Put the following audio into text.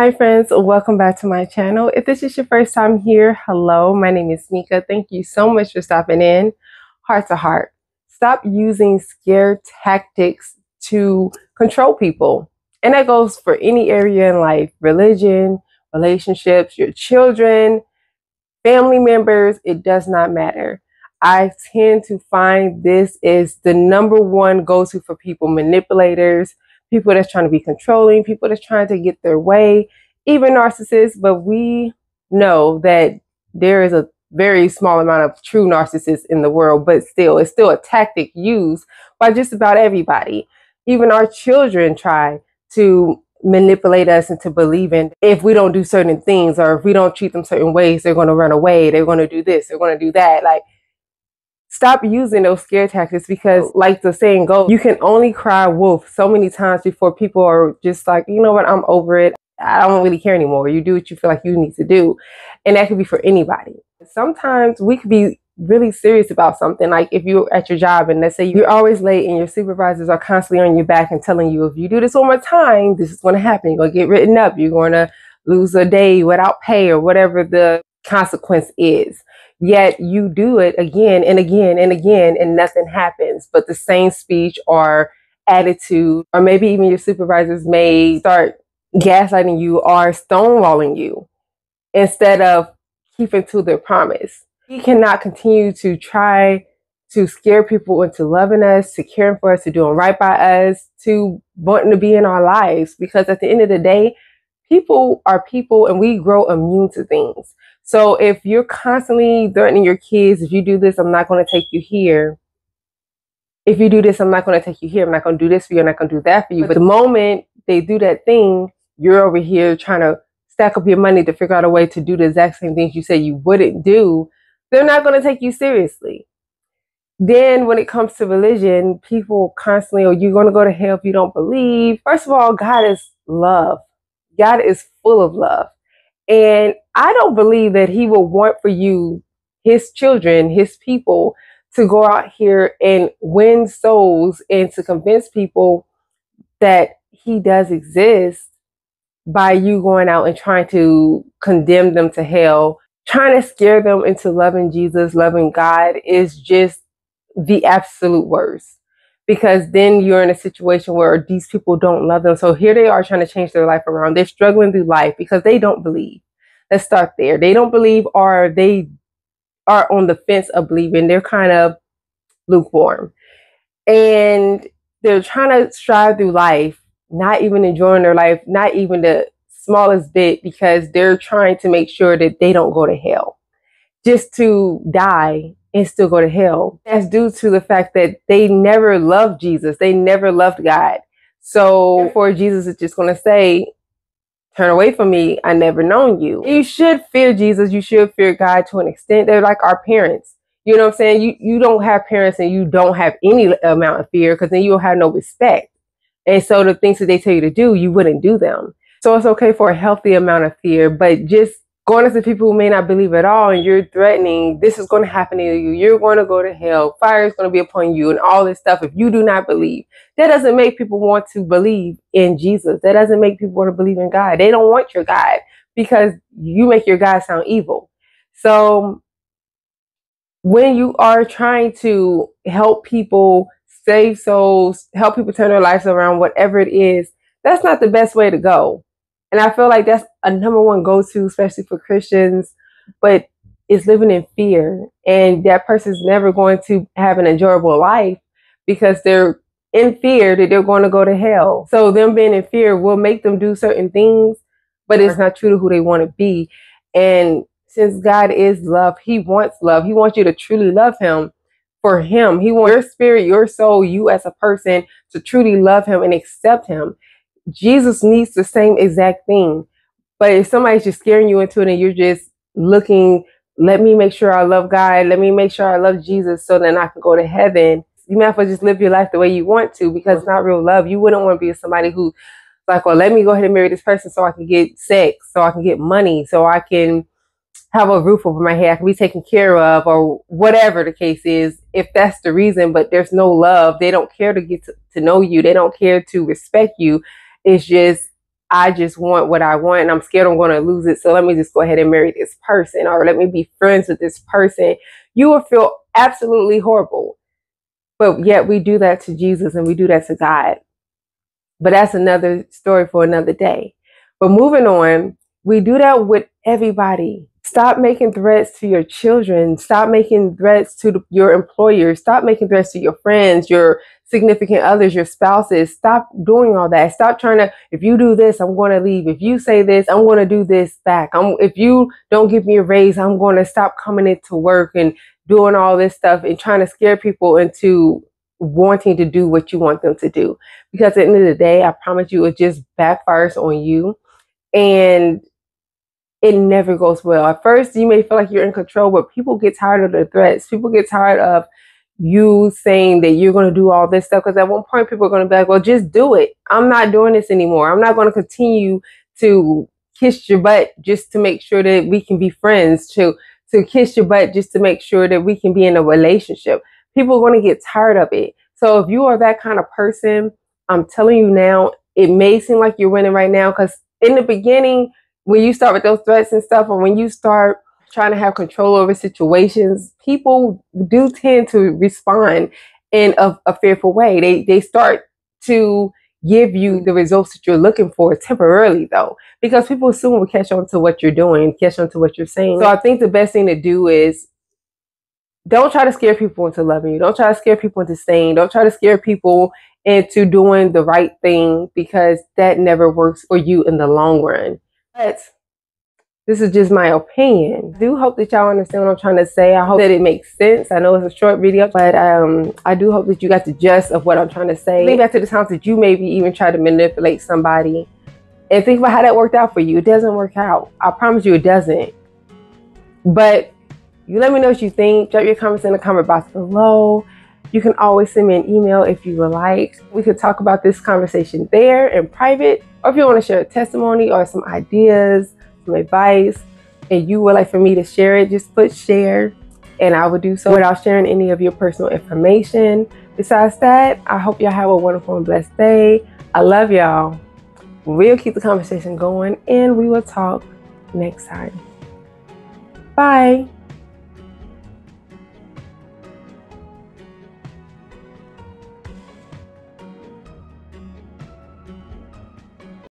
Hi friends, welcome back to my channel. If this is your first time here, hello, my name is Mika. Thank you so much for stopping in. Heart to heart, stop using scare tactics to control people. And that goes for any area in life: religion, relationships, your children, family members, it does not matter. I tend to find this is the number one go-to for people, manipulators, people that's trying to be controlling, people that's trying to get their way, even narcissists. But we know that there is a very small amount of true narcissists in the world, but still, it's still a tactic used by just about everybody. Even our children try to manipulate us into believing if we don't do certain things or if we don't treat them certain ways, they're going to run away, they're going to do this, they're going to do that. Like, stop using those scare tactics, because like the saying goes, you can only cry wolf so many times before people are just like, you know what, I'm over it, I don't really care anymore. You do what you feel like you need to do. And that could be for anybody. Sometimes we could be really serious about something. Like if you're at your job and let's say you're always late and your supervisors are constantly on your back and telling you, if you do this one more time, this is going to happen. You're going to get written up. You're going to lose a day without pay or whatever the consequence is. Yet you do it again and again and again and nothing happens. But the same speech or attitude, or maybe even your supervisors may start gaslighting you or stonewalling you instead of keeping to their promise. We cannot continue to try to scare people into loving us, to caring for us, to doing right by us, to wanting to be in our lives, because at the end of the day, people are people and we grow immune to things. So if you're constantly threatening your kids, if you do this, I'm not going to take you here. If you do this, I'm not going to take you here. I'm not going to do this for you. I'm not going to do that for you. But the moment they do that thing, you're over here trying to stack up your money to figure out a way to do the exact same things you said you wouldn't do. They're not going to take you seriously. Then when it comes to religion, people constantly, oh, you're going to go to hell if you don't believe. First of all, God is love. God is full of love. And I don't believe that he will want for you, his children, his people, to go out here and win souls and to convince people that he does exist by you going out and trying to condemn them to hell. Trying to scare them into loving Jesus, loving God is just the absolute worst, because then you're in a situation where these people don't love them. So here they are trying to change their life around. They're struggling through life because they don't believe. Let's start there. They don't believe, or they are on the fence of believing. They're kind of lukewarm. And they're trying to strive through life, not even enjoying their life, not even the smallest bit, because they're trying to make sure that they don't go to hell, just to die and still go to hell. That's due to the fact that they never loved Jesus. They never loved God. So therefore, Jesus is just going to say, turn away from me. I never known you. You should fear Jesus. You should fear God to an extent. They're like our parents. You know what I'm saying? You don't have parents and you don't have any amount of fear, because then you'll have no respect. And so the things that they tell you to do, you wouldn't do them. So it's okay for a healthy amount of fear, but just going to people who may not believe at all and you're threatening, this is going to happen to you, you're going to go to hell, fire is going to be upon you, and all this stuff, if you do not believe, that doesn't make people want to believe in Jesus. That doesn't make people want to believe in God. They don't want your God, because you make your God sound evil. So when you are trying to help people save souls, help people turn their lives around, whatever it is, that's not the best way to go. And I feel like that's a number one go-to, especially for Christians, but it's living in fear. And that person's never going to have an enjoyable life because they're in fear that they're going to go to hell. So them being in fear will make them do certain things, but it's not true to who they want to be. And since God is love, he wants love. He wants you to truly love him for him. He wants your spirit, your soul, you as a person to truly love him and accept him. Jesus needs the same exact thing. But if somebody's just scaring you into it and you're just looking, let me make sure I love God, let me make sure I love Jesus so then I can go to heaven, you might as well just live your life the way you want to, because it's not real love. You wouldn't want to be with somebody who's like, well, let me go ahead and marry this person so I can get sex, so I can get money, so I can have a roof over my head, I can be taken care of, or whatever the case is, if that's the reason. But there's no love. They don't care to get to know you. They don't care to respect you. It's just, I just want what I want and I'm scared I'm going to lose it. So let me just go ahead and marry this person, or let me be friends with this person. You will feel absolutely horrible. But yet we do that to Jesus and we do that to God. But that's another story for another day. But moving on, we do that with everybody. Stop making threats to your children. Stop making threats to your employers. Stop making threats to your friends, your significant others, your spouses. Stop doing all that. Stop trying to, if you do this, I'm going to leave. If you say this, I'm going to do this back. If you don't give me a raise, I'm going to stop coming into work and doing all this stuff and trying to scare people into wanting to do what you want them to do. Because at the end of the day, I promise you, it just backfires on you. And it never goes well. At first, you may feel like you're in control, but people get tired of the threats. People get tired of you saying that you're going to do all this stuff. Because at one point, people are going to be like, well, just do it. I'm not doing this anymore. I'm not going to continue to kiss your butt just to make sure that we can be friends, to kiss your butt just to make sure that we can be in a relationship. People are going to get tired of it. So if you are that kind of person, I'm telling you now, it may seem like you're winning right now, because in the beginning, when you start with those threats and stuff, or when you start trying to have control over situations, people do tend to respond in a fearful way. They start to give you the results that you're looking for temporarily, though, because people soon will catch on to what you're doing, catch on to what you're saying. So I think the best thing to do is don't try to scare people into loving you. Don't try to scare people into staying. Don't try to scare people into doing the right thing, because that never works for you in the long run. But this is just my opinion. I do hope that y'all understand what I'm trying to say. I hope that it makes sense. I know it's a short video, but I do hope that you got the gist of what I'm trying to say. Think back to the times that you maybe even tried to manipulate somebody, and think about how that worked out for you. It doesn't work out. I promise you it doesn't. But you let me know what you think. Drop your comments in the comment box below. You can always send me an email if you would like. We could talk about this conversation there in private, or if you want to share a testimony or some ideas, some advice, and you would like for me to share it, just put share, and I will do so without sharing any of your personal information. Besides that, I hope y'all have a wonderful and blessed day. I love y'all. We'll keep the conversation going, and we will talk next time. Bye.